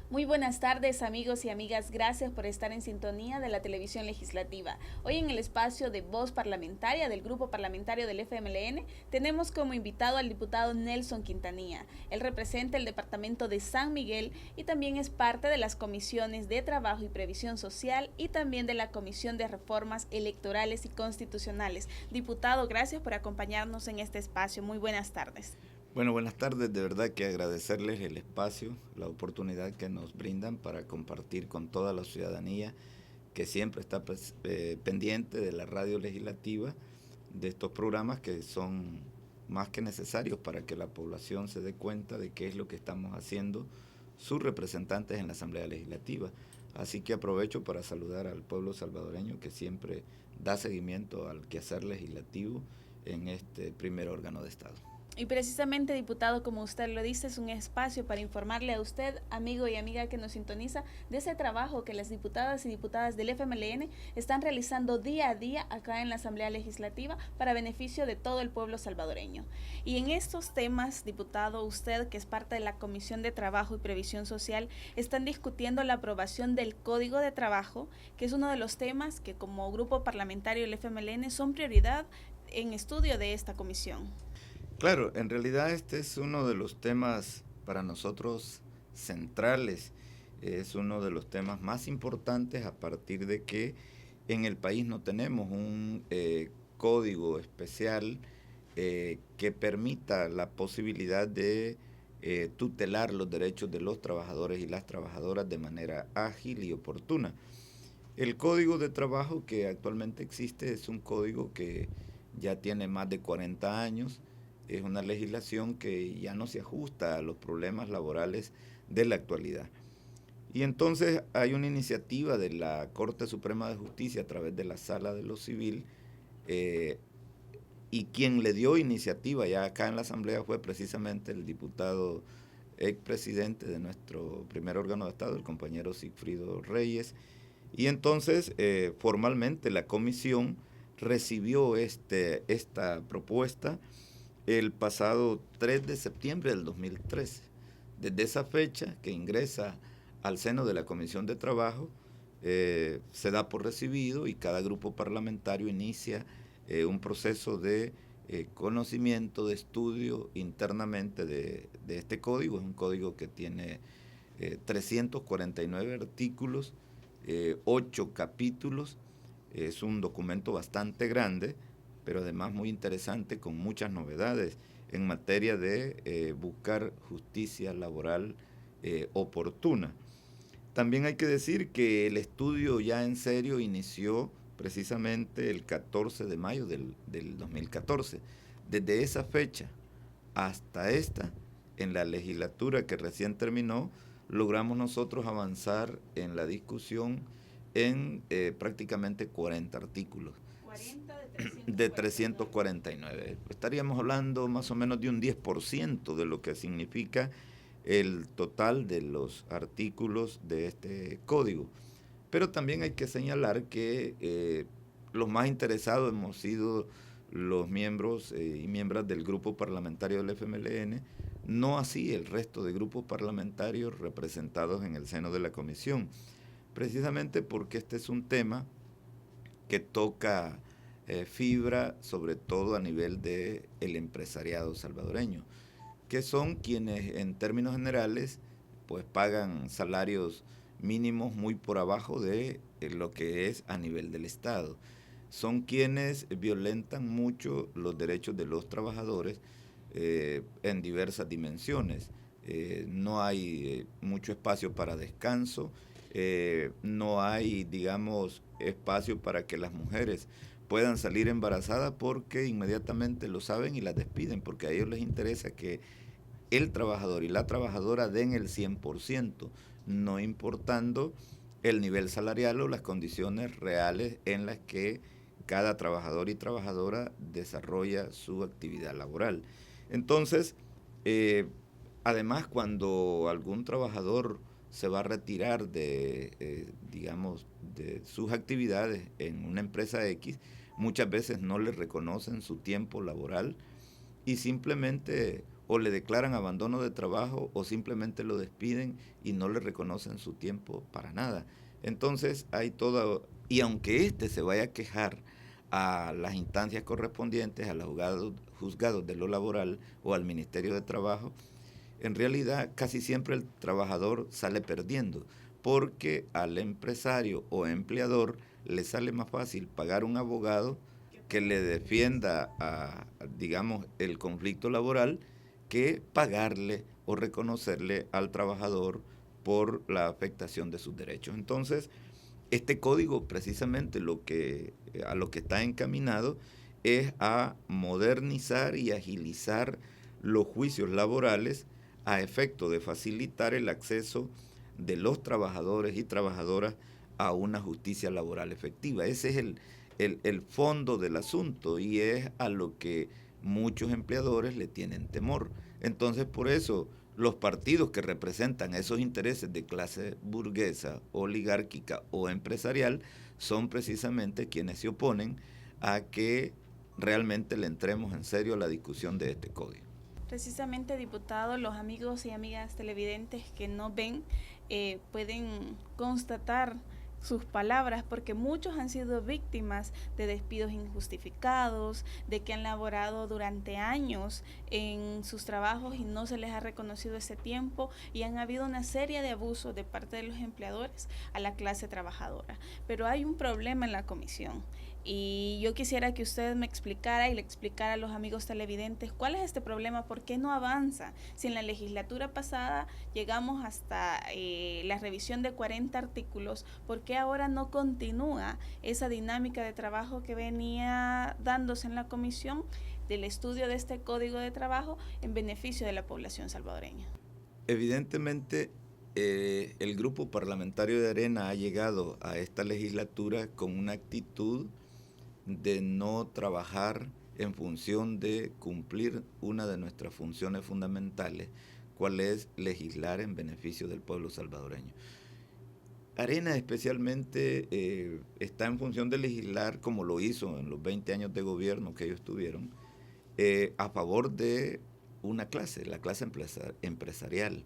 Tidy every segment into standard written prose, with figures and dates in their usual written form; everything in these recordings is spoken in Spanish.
Muy buenas tardes, amigos y amigas. Gracias por estar en sintonía de la televisión legislativa. Hoy en el espacio de Voz Parlamentaria del Grupo Parlamentario del FMLN tenemos como invitado al diputado Nelson Quintanilla. Él representa el departamento de San Miguel y también es parte de las comisiones de Trabajo y Previsión Social y también de la Comisión de Reformas Electorales y Constitucionales. Diputado, gracias por acompañarnos en este espacio. Muy buenas tardes. Bueno, buenas tardes. De verdad que agradecerles el espacio, la oportunidad que nos brindan para compartir con toda la ciudadanía que siempre está pendiente de la radio legislativa, de estos programas que son más que necesarios para que la población se dé cuenta de qué es lo que estamos haciendo sus representantes en la Asamblea Legislativa. Así que aprovecho para saludar al pueblo salvadoreño que siempre da seguimiento al quehacer legislativo en este primer órgano de Estado. Y precisamente, diputado, como usted lo dice, es un espacio para informarle a usted, amigo y amiga que nos sintoniza, de ese trabajo que las diputadas y diputadas del FMLN están realizando día a día acá en la Asamblea Legislativa para beneficio de todo el pueblo salvadoreño. Y en estos temas, diputado, usted, que es parte de la Comisión de Trabajo y Previsión Social, están discutiendo la aprobación del Código de Trabajo, que es uno de los temas que como grupo parlamentario del FMLN son prioridad en estudio de esta comisión. Claro, en realidad este es uno de los temas para nosotros centrales, es uno de los temas más importantes a partir de que en el país no tenemos un código especial que permita la posibilidad de tutelar los derechos de los trabajadores y las trabajadoras de manera ágil y oportuna. El código de trabajo que actualmente existe es un código que ya tiene más de 40 años, es una legislación que ya no se ajusta a los problemas laborales de la actualidad. Y entonces hay una iniciativa de la Corte Suprema de Justicia a través de la Sala de lo Civil, y quien le dio iniciativa ya acá en la Asamblea fue precisamente el diputado expresidente de nuestro primer órgano de Estado, el compañero Sigfrido Reyes. Y entonces formalmente la comisión recibió esta propuesta el pasado 3 de septiembre del 2013. Desde esa fecha que ingresa al seno de la Comisión de Trabajo, se da por recibido y cada grupo parlamentario inicia un proceso de conocimiento, de estudio internamente de este código. Es un código que tiene 349 artículos, 8 capítulos, es un documento bastante grande, pero además muy interesante, con muchas novedades en materia de buscar justicia laboral oportuna. También hay que decir que el estudio ya en serio inició precisamente el 14 de mayo del 2014. Desde esa fecha hasta esta, en la legislatura que recién terminó, logramos nosotros avanzar en la discusión en prácticamente 40 artículos. 40 De 349. Estaríamos hablando más o menos de un 10% de lo que significa el total de los artículos de este código. Pero también hay que señalar que los más interesados hemos sido los miembros y miembros del grupo parlamentario del FMLN, no así el resto de grupos parlamentarios representados en el seno de la comisión, precisamente porque este es un tema que toca fibra, sobre todo a nivel del empresariado salvadoreño, que son quienes en términos generales pues pagan salarios mínimos muy por abajo de lo que es a nivel del Estado. Son quienes violentan mucho los derechos de los trabajadores en diversas dimensiones. No hay mucho espacio para descanso, no hay, digamos, espacio para que las mujeres puedan salir embarazadas porque inmediatamente lo saben y las despiden, porque a ellos les interesa que el trabajador y la trabajadora den el 100%, no importando el nivel salarial o las condiciones reales en las que cada trabajador y trabajadora desarrolla su actividad laboral. Entonces, además, cuando algún trabajador se va a retirar digamos, de sus actividades en una empresa X, muchas veces no le reconocen su tiempo laboral y simplemente o le declaran abandono de trabajo o simplemente lo despiden y no le reconocen su tiempo para nada. Entonces hay toda, y aunque éste se vaya a quejar a las instancias correspondientes, a los juzgados de lo laboral o al Ministerio de Trabajo, en realidad casi siempre el trabajador sale perdiendo, porque al empresario o empleador le sale más fácil pagar un abogado que le defienda, digamos, el conflicto laboral, que pagarle o reconocerle al trabajador por la afectación de sus derechos. Entonces, este código precisamente a lo que está encaminado es a modernizar y agilizar los juicios laborales a efecto de facilitar el acceso de los trabajadores y trabajadoras a una justicia laboral efectiva. Ese es el fondo del asunto y es a lo que muchos empleadores le tienen temor. Entonces, por eso los partidos que representan esos intereses de clase burguesa, oligárquica o empresarial son precisamente quienes se oponen a que realmente le entremos en serio a la discusión de este código. Precisamente, diputado, los amigos y amigas televidentes que no ven pueden constatar sus palabras, porque muchos han sido víctimas de despidos injustificados, de que han laborado durante años en sus trabajos y no se les ha reconocido ese tiempo, y han habido una serie de abusos de parte de los empleadores a la clase trabajadora. Pero hay un problema en la comisión, y yo quisiera que usted me explicara y le explicara a los amigos televidentes cuál es este problema, por qué no avanza. Si en la legislatura pasada llegamos hasta la revisión de 40 artículos, ¿por qué ahora no continúa esa dinámica de trabajo que venía dándose en la comisión del estudio de este Código de Trabajo en beneficio de la población salvadoreña? Evidentemente, el grupo parlamentario de Arena ha llegado a esta legislatura con una actitud de no trabajar en función de cumplir una de nuestras funciones fundamentales, cuál es legislar en beneficio del pueblo salvadoreño. Arena especialmente está en función de legislar, como lo hizo en los 20 años de gobierno que ellos tuvieron, a favor de una clase, la clase empresarial,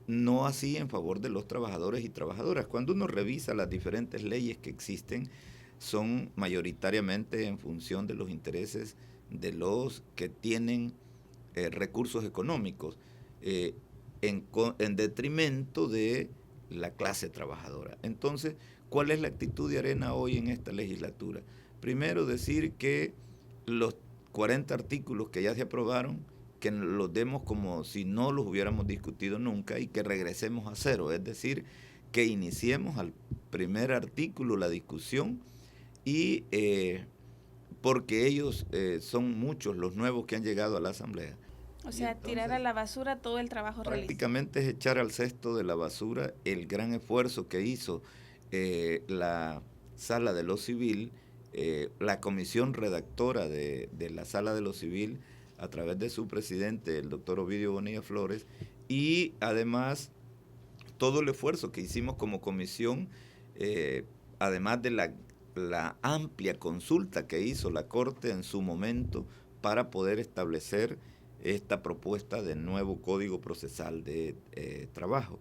no así en favor de los trabajadores y trabajadoras. Cuando uno revisa las diferentes leyes que existen, son mayoritariamente en función de los intereses de los que tienen recursos económicos, en detrimento de la clase trabajadora. Entonces, ¿cuál es la actitud de Arena hoy en esta legislatura? Primero, decir que los 40 artículos que ya se aprobaron, que los demos como si no los hubiéramos discutido nunca y que regresemos a cero, es decir, que iniciemos al primer artículo la discusión, y porque ellos son muchos los nuevos que han llegado a la Asamblea. O sea, entonces, tirar a la basura todo el trabajo realizado. Prácticamente es echar al cesto de la basura el gran esfuerzo que hizo la Sala de lo Civil, la comisión redactora de la Sala de lo Civil, a través de su presidente, el doctor Ovidio Bonilla Flores, y además todo el esfuerzo que hicimos como comisión, además de la amplia consulta que hizo la Corte en su momento para poder establecer esta propuesta de nuevo Código Procesal de Trabajo.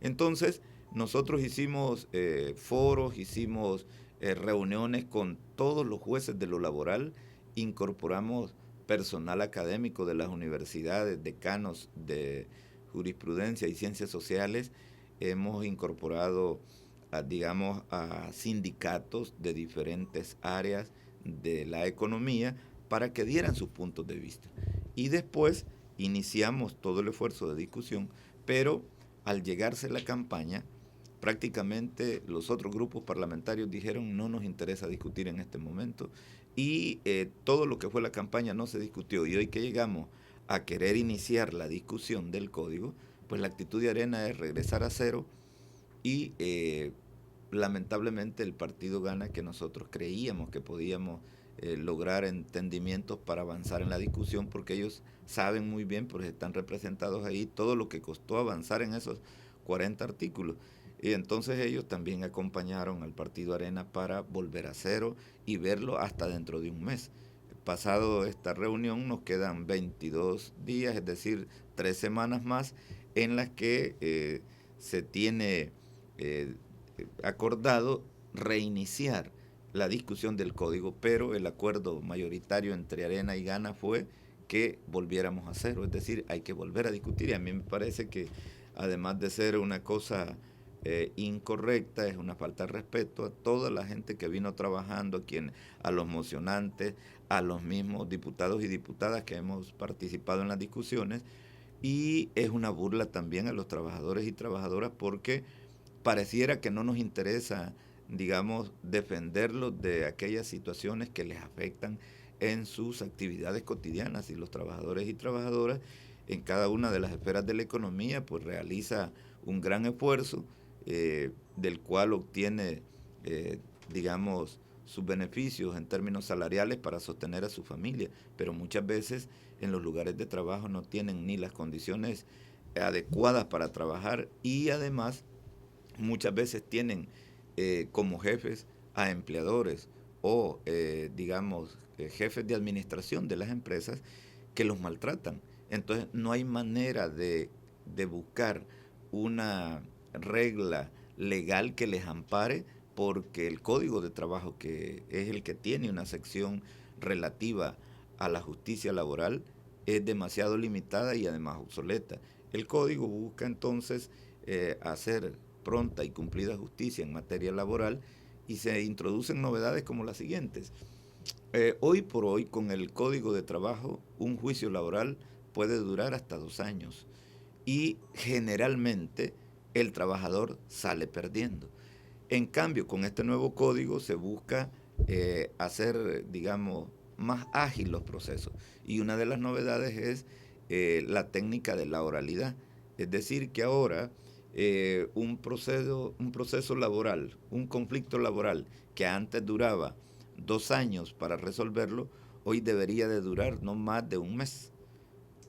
Entonces, nosotros hicimos foros, hicimos reuniones con todos los jueces de lo laboral, incorporamos personal académico de las universidades, decanos de jurisprudencia y ciencias sociales, hemos incorporado a sindicatos de diferentes áreas de la economía para que dieran sus puntos de vista. Y después iniciamos todo el esfuerzo de discusión, pero al llegarse la campaña, prácticamente los otros grupos parlamentarios dijeron no nos interesa discutir en este momento, y todo lo que fue la campaña no se discutió, y hoy que llegamos a querer iniciar la discusión del código, pues la actitud de Arena es regresar a cero, y lamentablemente el partido gana que nosotros creíamos que podíamos lograr entendimientos para avanzar en la discusión, porque ellos saben muy bien, porque están representados ahí, todo lo que costó avanzar en esos 40 artículos. Y entonces ellos también acompañaron al partido Arena para volver a cero y verlo hasta dentro de un mes. pasado esta reunión nos quedan 22 días, es decir, 3 semanas más en las que se tiene acordado reiniciar la discusión del código, pero el acuerdo mayoritario entre Arena y Gana fue que volviéramos a cero, es decir, hay que volver a discutir, y a mí me parece que además de ser una cosa incorrecta, es una falta de respeto a toda la gente que vino trabajando, a los mocionantes, a los mismos diputados y diputadas que hemos participado en las discusiones, y es una burla también a los trabajadores y trabajadoras porque pareciera que no nos interesa, digamos, defenderlos de aquellas situaciones que les afectan en sus actividades cotidianas, y los trabajadores y trabajadoras en cada una de las esferas de la economía pues realiza un gran esfuerzo del cual obtiene, digamos, sus beneficios en términos salariales para sostener a su familia, pero muchas veces en los lugares de trabajo no tienen ni las condiciones adecuadas para trabajar, y además muchas veces tienen como jefes a empleadores o, digamos, jefes de administración de las empresas que los maltratan. Entonces no hay manera de buscar una regla legal que les ampare, porque el Código de Trabajo, que es el que tiene una sección relativa a la justicia laboral, es demasiado limitada y además obsoleta. El Código busca entonces hacer pronta y cumplida justicia en materia laboral, y se introducen novedades como las siguientes. Hoy por hoy, con el Código de Trabajo, un juicio laboral puede durar hasta 2 años, y generalmente el trabajador sale perdiendo. En cambio, con este nuevo código se busca hacer, digamos, más ágil los procesos, y una de las novedades es la técnica de la oralidad. Es decir, que ahora un proceso laboral, un conflicto laboral que antes duraba 2 años para resolverlo, hoy debería de durar no más de 1 mes.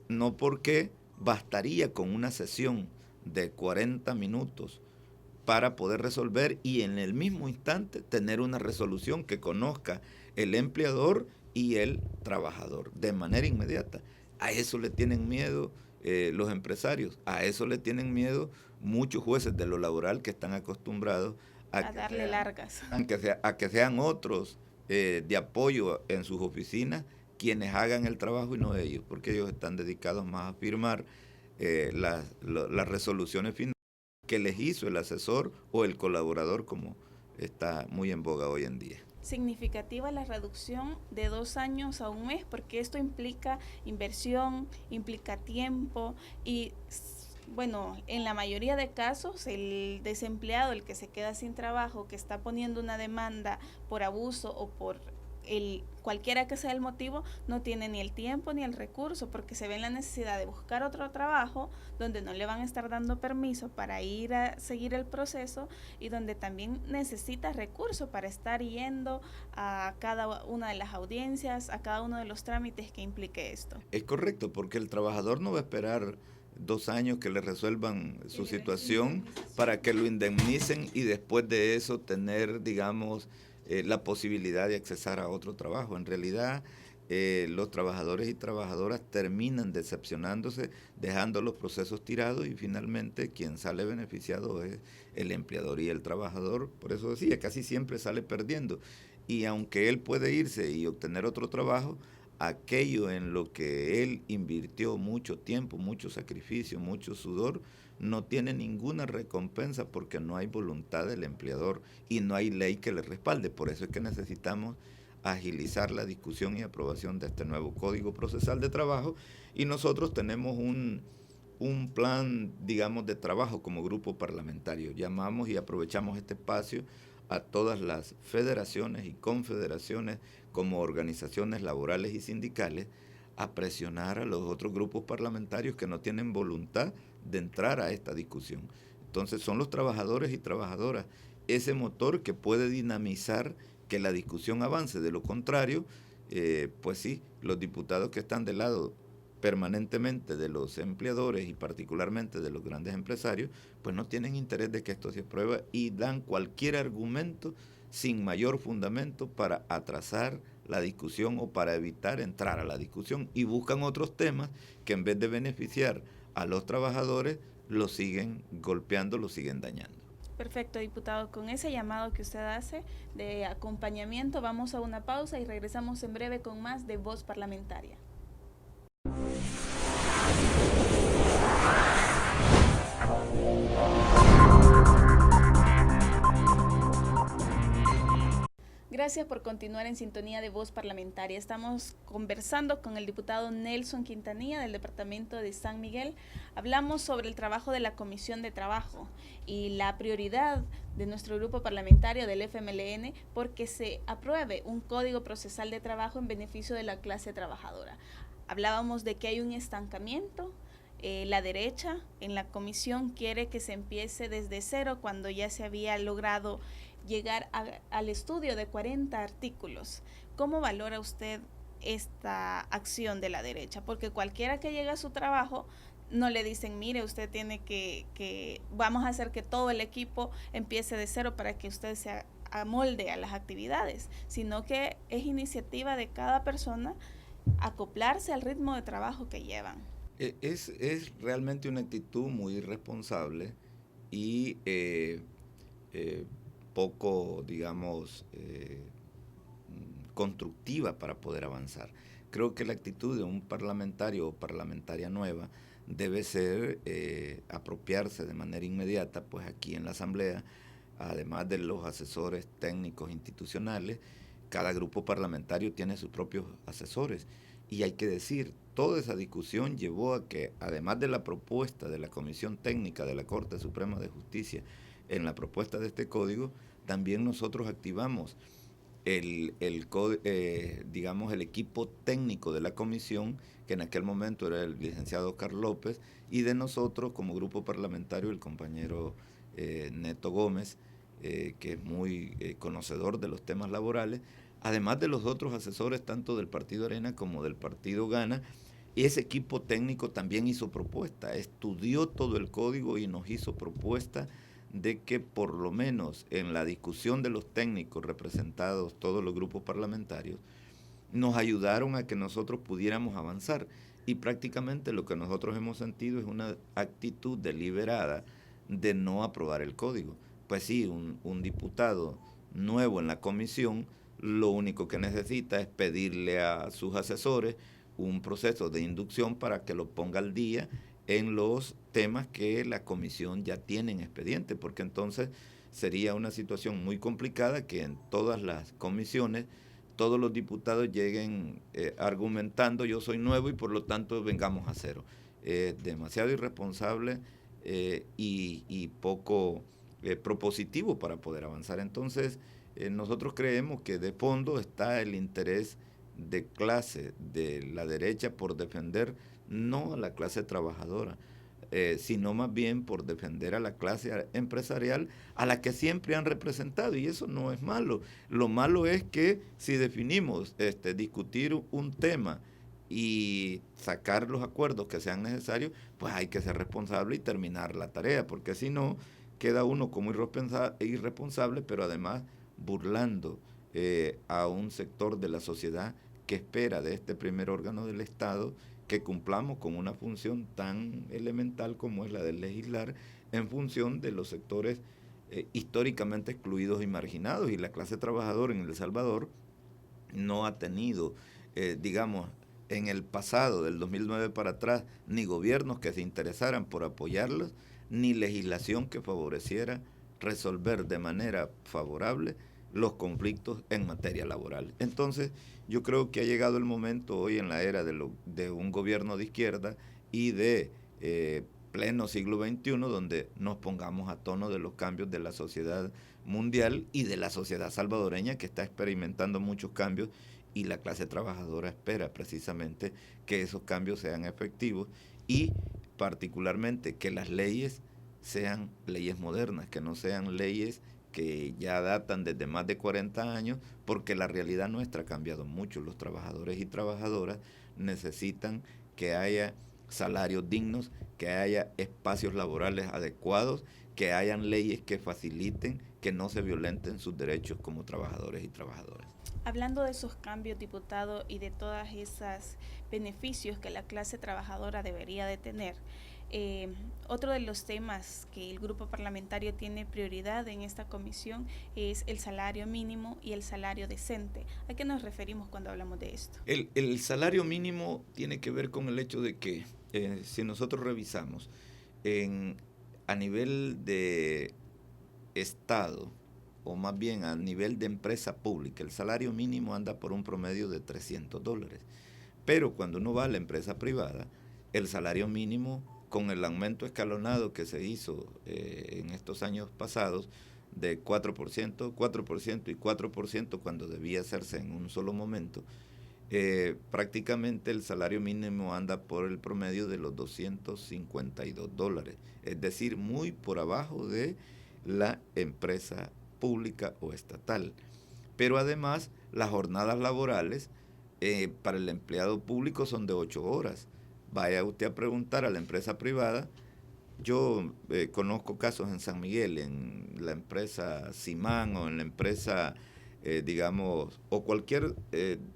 No, porque bastaría con una sesión de 40 minutos para poder resolver, y en el mismo instante tener una resolución que conozca el empleador y el trabajador de manera inmediata. A eso le tienen miedo los empresarios, a eso le tienen miedo muchos jueces de lo laboral que están acostumbrados a darle largas. A que sean otros de apoyo en sus oficinas quienes hagan el trabajo y no ellos, porque ellos están dedicados más a firmar las resoluciones finales que les hizo el asesor o el colaborador, como está muy en boga hoy en día. Significativa la reducción de 2 años a 1 mes, porque esto implica inversión, implica tiempo, y bueno, en la mayoría de casos el desempleado, el que se queda sin trabajo, que está poniendo una demanda por abuso o por cualquiera que sea el motivo, no tiene ni el tiempo ni el recurso, porque se ve en la necesidad de buscar otro trabajo donde no le van a estar dando permiso para ir a seguir el proceso, y donde también necesita recursos para estar yendo a cada una de las audiencias, a cada uno de los trámites que implique esto. Es correcto, porque el trabajador no va a esperar 2 años que le resuelvan su situación para que lo indemnicen y después de eso tener, digamos, la posibilidad de accesar a otro trabajo. En realidad, los trabajadores y trabajadoras terminan decepcionándose, dejando los procesos tirados, y finalmente quien sale beneficiado es el empleador, y el trabajador, por eso decía, casi siempre sale perdiendo. Y aunque él puede irse y obtener otro trabajo, aquello en lo que él invirtió mucho tiempo, mucho sacrificio, mucho sudor, no tiene ninguna recompensa, porque no hay voluntad del empleador y no hay ley que le respalde. Por eso es que necesitamos agilizar la discusión y aprobación de este nuevo Código Procesal de Trabajo, y nosotros tenemos un plan, digamos, de trabajo como grupo parlamentario. Llamamos y aprovechamos este espacio a todas las federaciones y confederaciones como organizaciones laborales y sindicales a presionar a los otros grupos parlamentarios que no tienen voluntad de entrar a esta discusión. Entonces son los trabajadores y trabajadoras ese motor que puede dinamizar que la discusión avance. De lo contrario, pues sí, los diputados que están del lado permanentemente de los empleadores y particularmente de los grandes empresarios, pues no tienen interés de que esto se apruebe, y dan cualquier argumento sin mayor fundamento para atrasar la discusión o para evitar entrar a la discusión, y buscan otros temas que en vez de beneficiar a los trabajadores, los siguen golpeando, los siguen dañando. Perfecto, diputado. Con ese llamado que usted hace de acompañamiento, vamos a una pausa y regresamos en breve con más de Voz Parlamentaria. Gracias por continuar en sintonía de Voz Parlamentaria. Estamos conversando con el diputado Nelson Quintanilla del departamento de San Miguel. Hablamos sobre el trabajo de la Comisión de Trabajo y la prioridad de nuestro grupo parlamentario del FMLN porque se apruebe un código procesal de trabajo en beneficio de la clase trabajadora. Hablábamos de que hay un estancamiento. La derecha en la comisión quiere que se empiece desde cero cuando ya se había logrado llegar al estudio de 40 artículos. ¿Cómo valora usted esta acción de la derecha? Porque cualquiera que llegue a su trabajo no le dicen, mire, usted tiene que vamos a hacer que todo el equipo empiece de cero para que usted se amolde a las actividades, sino que es iniciativa de cada persona acoplarse al ritmo de trabajo que llevan. Es realmente una actitud muy irresponsable y poco, digamos, constructiva para poder avanzar. Creo que la actitud de un parlamentario o parlamentaria nueva debe ser apropiarse de manera inmediata, pues aquí en la Asamblea, además de los asesores técnicos institucionales, cada grupo parlamentario tiene sus propios asesores. Y hay que decir, toda esa discusión llevó a que, además de la propuesta de la Comisión Técnica de la Corte Suprema de Justicia, en la propuesta de este código, también nosotros activamos el equipo técnico de la comisión, que en aquel momento era el licenciado Oscar López, y de nosotros como grupo parlamentario el compañero Neto Gómez, que es muy conocedor de los temas laborales, además de los otros asesores tanto del Partido Arena como del Partido Gana. Y ese equipo técnico también hizo propuesta, estudió todo el código y nos hizo propuesta de que por lo menos en la discusión de los técnicos representados, todos los grupos parlamentarios, nos ayudaron a que nosotros pudiéramos avanzar. Y prácticamente lo que nosotros hemos sentido es una actitud deliberada de no aprobar el código. Pues sí, un diputado nuevo en la comisión, lo único que necesita es pedirle a sus asesores un proceso de inducción para que lo ponga al día en los temas que la comisión ya tiene en expediente, porque entonces sería una situación muy complicada que en todas las comisiones todos los diputados lleguen argumentando yo soy nuevo y por lo tanto vengamos a cero. Demasiado irresponsable y poco propositivo para poder avanzar. Entonces, nosotros creemos que de fondo está el interés de clase de la derecha por defender no a la clase trabajadora, sino más bien por defender a la clase empresarial a la que siempre han representado, y eso no es malo. Lo malo es que si definimos discutir un tema y sacar los acuerdos que sean necesarios, pues hay que ser responsable y terminar la tarea, porque si no, queda uno como irresponsable, pero además burlando a un sector de la sociedad que espera de este primer órgano del Estado que cumplamos con una función tan elemental como es la de legislar en función de los sectores históricamente excluidos y marginados. Y la clase trabajadora en El Salvador no ha tenido, digamos, en el pasado, del 2009 para atrás, ni gobiernos que se interesaran por apoyarlos, ni legislación que favoreciera resolver de manera favorable los conflictos en materia laboral. Entonces, yo creo que ha llegado el momento hoy en la era de un gobierno de izquierda y de pleno siglo XXI, donde nos pongamos a tono de los cambios de la sociedad mundial y de la sociedad salvadoreña, que está experimentando muchos cambios, y la clase trabajadora espera precisamente que esos cambios sean efectivos y particularmente que las leyes sean leyes modernas, que no sean leyes que ya datan desde más de 40 años, porque la realidad nuestra ha cambiado mucho. Los trabajadores y trabajadoras necesitan que haya salarios dignos, que haya espacios laborales adecuados, que hayan leyes que faciliten, que no se violenten sus derechos como trabajadores y trabajadoras. Hablando de esos cambios, diputado, y de todos esos beneficios que la clase trabajadora debería de tener, otro de los temas que el grupo parlamentario tiene prioridad en esta comisión es el salario mínimo y el salario decente. ¿A qué nos referimos cuando hablamos de esto? El salario mínimo tiene que ver con el hecho de que si nosotros revisamos a nivel de Estado, o más bien a nivel de empresa pública, el salario mínimo anda por un promedio de $300. Pero cuando uno va a la empresa privada, el salario mínimo, con el aumento escalonado que se hizo en estos años pasados, de 4%, 4% y 4% cuando debía hacerse en un solo momento, prácticamente el salario mínimo anda por el promedio de los $252, es decir, muy por abajo de la empresa pública o estatal. Pero además, las jornadas laborales para el empleado público son de 8 horas. Vaya usted a preguntar a la empresa privada. Yo conozco casos en San Miguel, en la empresa Simán o en la empresa, digamos, o cualquier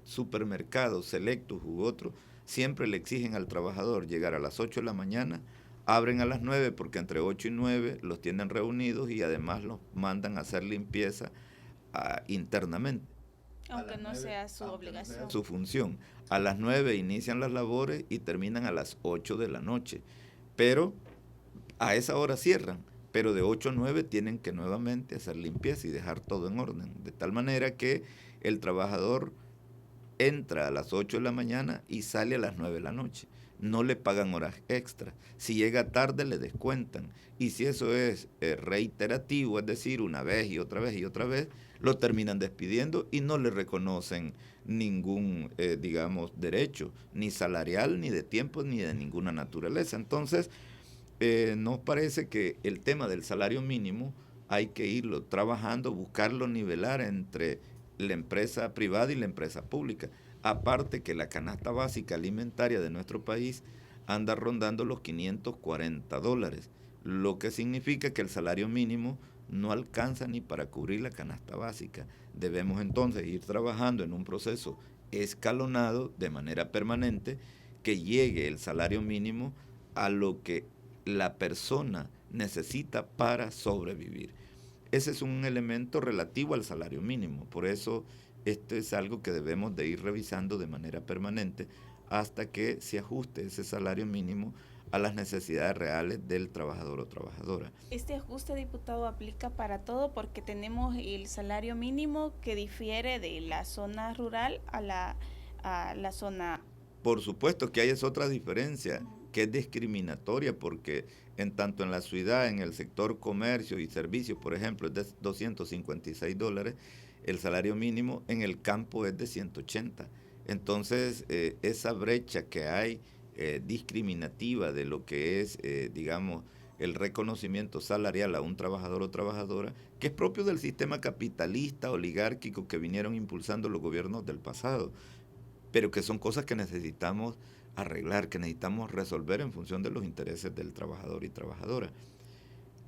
supermercado, Selectus u otro, siempre le exigen al trabajador llegar a las 8 de la mañana, abren a las 9 porque entre 8 y 9 los tienen reunidos y además los mandan a hacer limpieza internamente. Aunque no sea su obligación. Su función. A las 9 inician las labores y terminan a las 8 de la noche. Pero a esa hora cierran. Pero de 8 a 9 tienen que nuevamente hacer limpieza y dejar todo en orden. De tal manera que el trabajador entra a las 8 de la mañana y sale a las 9 de la noche. No le pagan horas extras. Si llega tarde le descuentan. Y si eso es reiterativo, es decir, una vez y otra vez y otra vez, lo terminan despidiendo y no le reconocen ningún, digamos, derecho, ni salarial, ni de tiempo, ni de ninguna naturaleza. Entonces, nos parece que el tema del salario mínimo hay que irlo trabajando, buscarlo nivelar entre la empresa privada y la empresa pública. Aparte que la canasta básica alimentaria de nuestro país anda rondando los $540, lo que significa que el salario mínimo no alcanza ni para cubrir la canasta básica. Debemos entonces ir trabajando en un proceso escalonado de manera permanente que llegue el salario mínimo a lo que la persona necesita para sobrevivir. Ese es un elemento relativo al salario mínimo, por eso esto es algo que debemos de ir revisando de manera permanente hasta que se ajuste ese salario mínimo a las necesidades reales del trabajador o trabajadora. Este ajuste, diputado, aplica para todo porque tenemos el salario mínimo que difiere de la zona rural a la zona. Por supuesto que hay esa otra diferencia que es discriminatoria porque en tanto en la ciudad, en el sector comercio y servicios, por ejemplo, es de $256, el salario mínimo en el campo es de 180. Entonces, esa brecha que hay discriminativa de lo que es, digamos, el reconocimiento salarial a un trabajador o trabajadora, que es propio del sistema capitalista oligárquico que vinieron impulsando los gobiernos del pasado, pero que son cosas que necesitamos arreglar, que necesitamos resolver en función de los intereses del trabajador y trabajadora.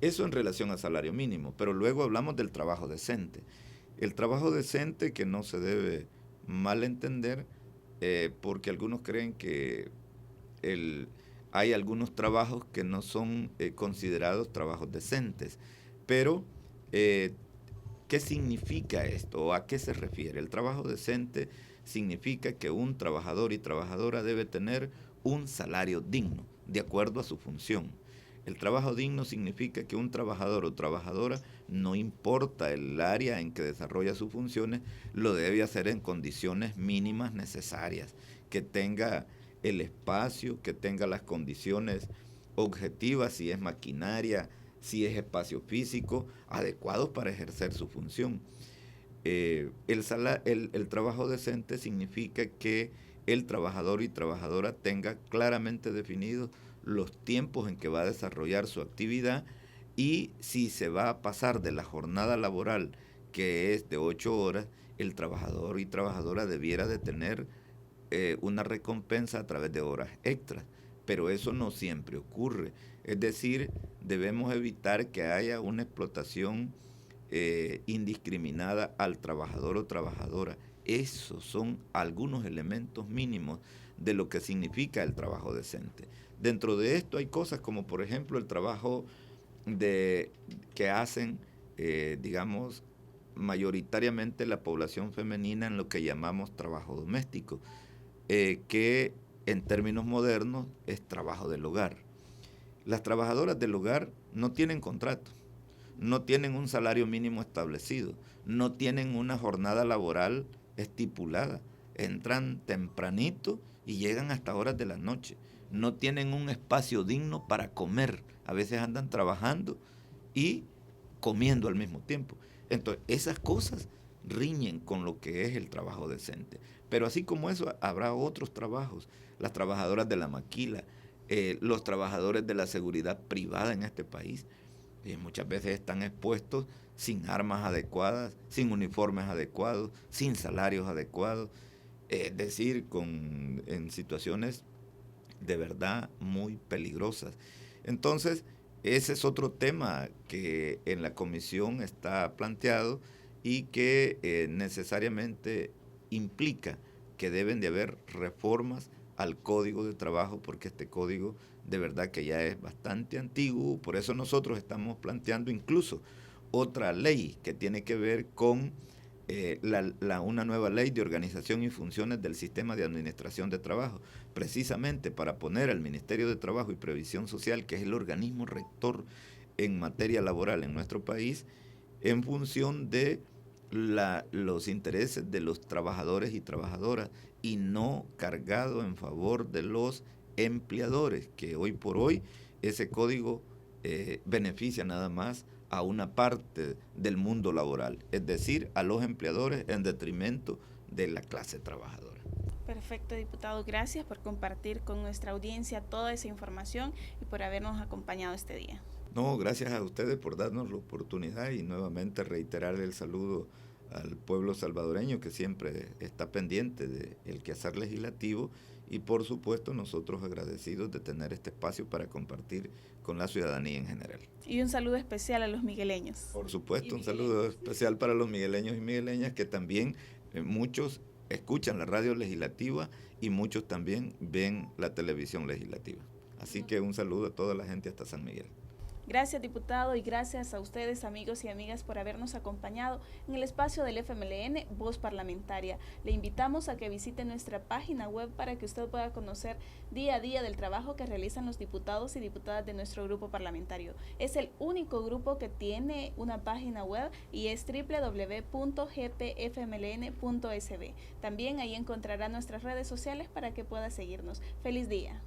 Eso en relación al salario mínimo, pero luego hablamos del trabajo decente. El trabajo decente que no se debe malentender porque algunos creen que hay algunos trabajos que no son considerados trabajos decentes. Pero, ¿qué significa esto o a qué se refiere? El trabajo decente significa que un trabajador y trabajadora debe tener un salario digno, de acuerdo a su función. El trabajo digno significa que un trabajador o trabajadora, no importa el área en que desarrolla sus funciones, lo debe hacer en condiciones mínimas necesarias, que tenga el espacio, que tenga las condiciones objetivas, si es maquinaria, si es espacio físico, adecuados para ejercer su función. El trabajo decente significa que el trabajador y trabajadora tenga claramente definidos los tiempos en que va a desarrollar su actividad y si se va a pasar de la jornada laboral, que es de 8 horas, el trabajador y trabajadora debiera de tener una recompensa a través de horas extras, pero eso no siempre ocurre. Es decir, debemos evitar que haya una explotación indiscriminada al trabajador o trabajadora. Esos son algunos elementos mínimos de lo que significa el trabajo decente. Dentro de esto hay cosas como, por ejemplo, el trabajo que hacen, digamos, mayoritariamente la población femenina en lo que llamamos trabajo doméstico, que en términos modernos es trabajo del hogar. Las trabajadoras del hogar no tienen contrato, no tienen un salario mínimo establecido, no tienen una jornada laboral estipulada, entran tempranito y llegan hasta horas de la noche, no tienen un espacio digno para comer, a veces andan trabajando y comiendo al mismo tiempo. Entonces, esas cosas riñen con lo que es el trabajo decente. Pero así como eso, habrá otros trabajos. Las trabajadoras de la maquila, los trabajadores de la seguridad privada en este país, muchas veces están expuestos sin armas adecuadas, sin uniformes adecuados, sin salarios adecuados, es decir, en situaciones de verdad muy peligrosas. Entonces, ese es otro tema que en la comisión está planteado y que necesariamente implica que deben de haber reformas al Código de Trabajo, porque este código de verdad que ya es bastante antiguo. Por eso nosotros estamos planteando incluso otra ley que tiene que ver con una nueva ley de organización y funciones del sistema de administración de trabajo, precisamente para poner al Ministerio de Trabajo y Previsión Social, que es el organismo rector en materia laboral en nuestro país, en función de los intereses de los trabajadores y trabajadoras y no cargado en favor de los empleadores, que hoy por hoy ese código beneficia nada más a una parte del mundo laboral, es decir, a los empleadores en detrimento de la clase trabajadora. Perfecto, diputado. Gracias por compartir con nuestra audiencia toda esa información y por habernos acompañado este día. No, gracias a ustedes por darnos la oportunidad y nuevamente reiterar el saludo al pueblo salvadoreño que siempre está pendiente del quehacer legislativo y por supuesto nosotros agradecidos de tener este espacio para compartir con la ciudadanía en general. Y un saludo especial a los migueleños. Por supuesto, un saludo especial para los migueleños y migueleñas que también muchos escuchan la radio legislativa y muchos también ven la televisión legislativa. Así que un saludo a toda la gente hasta San Miguel. Gracias, diputado, y gracias a ustedes, amigos y amigas, por habernos acompañado en el espacio del FMLN Voz Parlamentaria. Le invitamos a que visite nuestra página web para que usted pueda conocer día a día del trabajo que realizan los diputados y diputadas de nuestro grupo parlamentario. Es el único grupo que tiene una página web y es www.gpfmln.sb. También ahí encontrará nuestras redes sociales para que pueda seguirnos. ¡Feliz día!